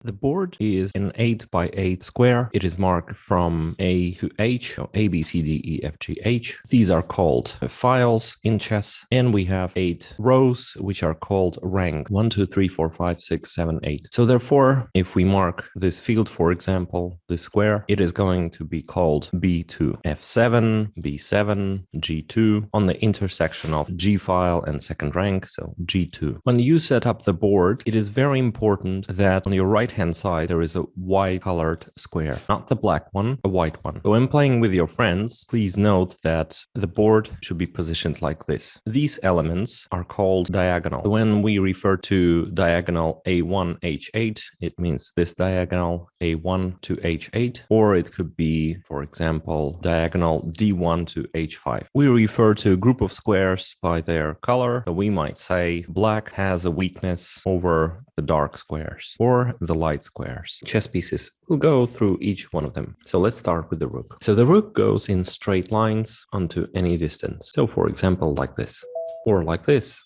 The board is an 8 by 8 square. It is marked from A to H, so A, B, C, D, E, F, G, H. These are called files in chess, and we have 8 rows, which are called rank 1, 2, 3, 4, 5, 6, 7, 8. So therefore, if we mark this field, for example, this square, it is going to be called B2, F7, B7, G2 on the intersection of G file and second rank, so G2. When you set up the board, it is very important that on your right-hand side there is a white colored square, not the black one, a white one. So when playing with your friends, please note that the board should be positioned like this. These elements are called diagonal. When we refer to diagonal A1, H8, it means this diagonal A1 to H8, or it could be, for example, diagonal D1 to H5. We refer to a group of squares by their color. So we might say black has a weakness over the dark squares or the light squares. Chess pieces will go through each one of them. So let's start with the rook. So the rook goes in straight lines onto any distance. So for example, like this or like this.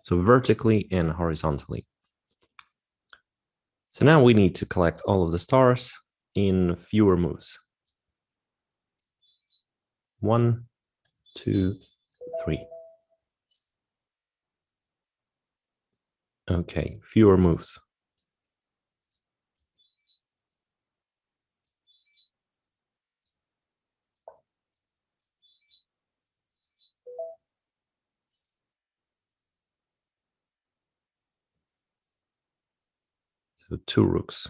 So vertically and horizontally. So now we need to collect all of the stars in fewer moves. 1, 2, 3. Okay, fewer moves. So 2 rooks.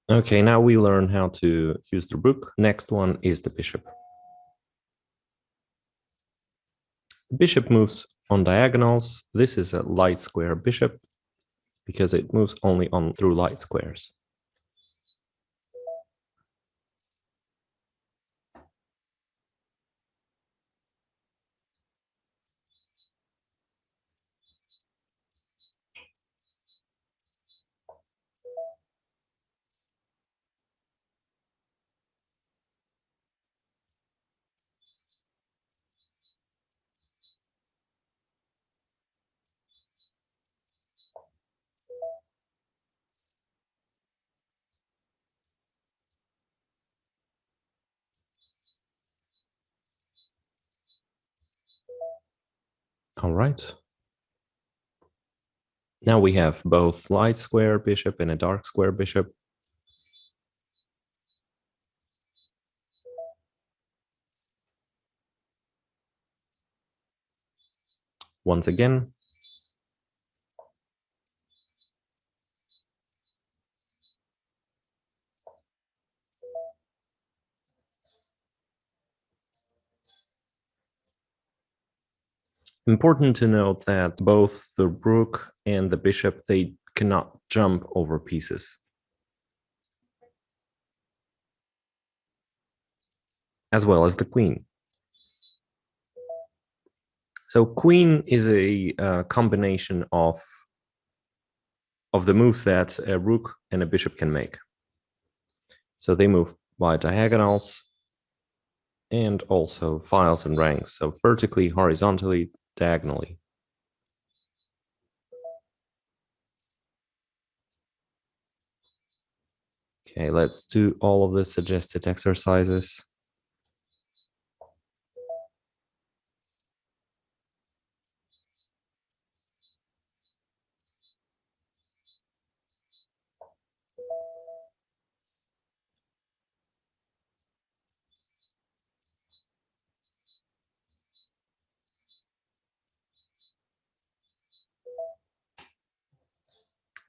Okay, now we learn how to use the rook. Next one is the bishop. The bishop moves on diagonals. This is a light square bishop because it moves only on through light squares. All right. Now we have both light square bishop and a dark square bishop. Once again, important to note that both the rook and the bishop, they cannot jump over pieces, as well as the queen. So queen is a combination of the moves that a rook and a bishop can make. So they move by diagonals and also files and ranks. So vertically, horizontally, diagonally. Okay, let's do all of the suggested exercises.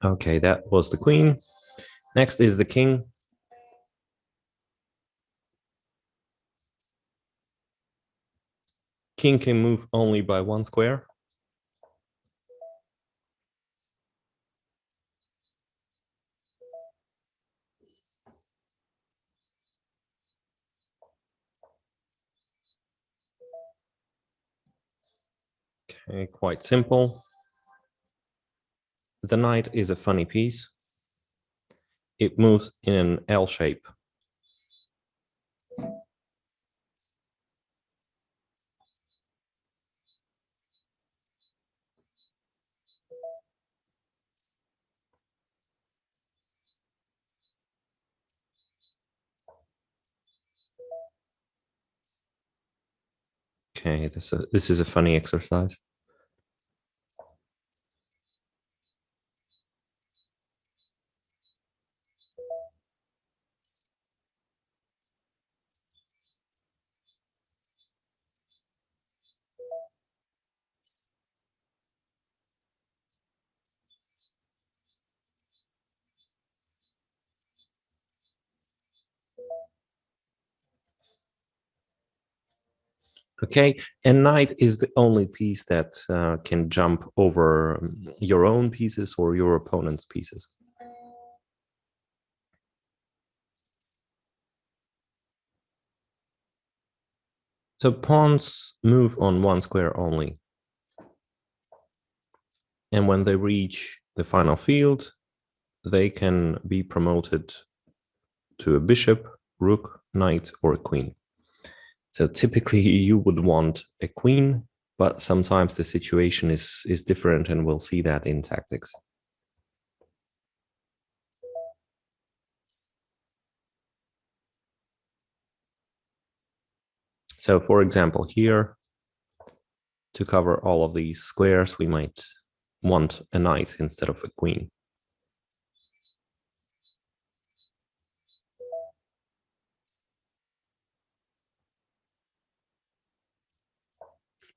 Okay, that was the queen. Next is the king. King can move only by one square. Okay, quite simple. The knight is a funny piece. It moves in an L shape. Okay, this is a funny exercise. Okay, and knight is the only piece that can jump over your own pieces or your opponent's pieces. So pawns move on one square only. And when they reach the final field, they can be promoted to a bishop, rook, knight, or a queen. So typically you would want a queen, but sometimes the situation is different, and we'll see that in tactics. So for example, here, to cover all of these squares, we might want a knight instead of a queen.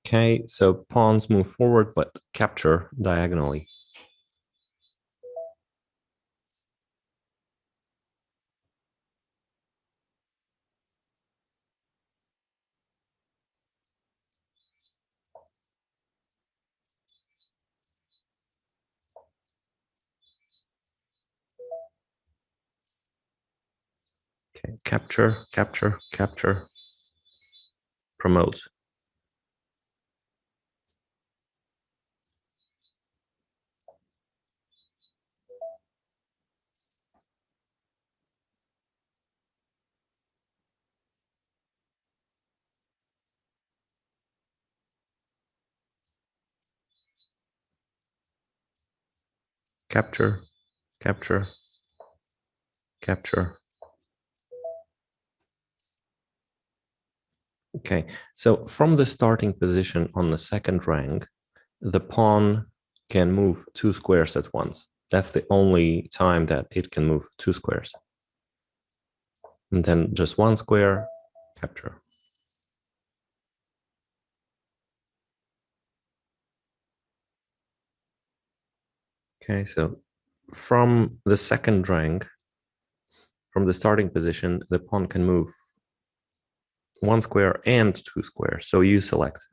Okay, so pawns move forward, but capture diagonally. Okay, capture, capture, capture, promote. Capture, capture, capture. Okay, so from the starting position on the second rank, the pawn can move two squares at once. That's the only time that it can move two squares. And then just one square, capture. Okay, so from the second rank, from the starting position, the pawn can move one square and two squares. So you select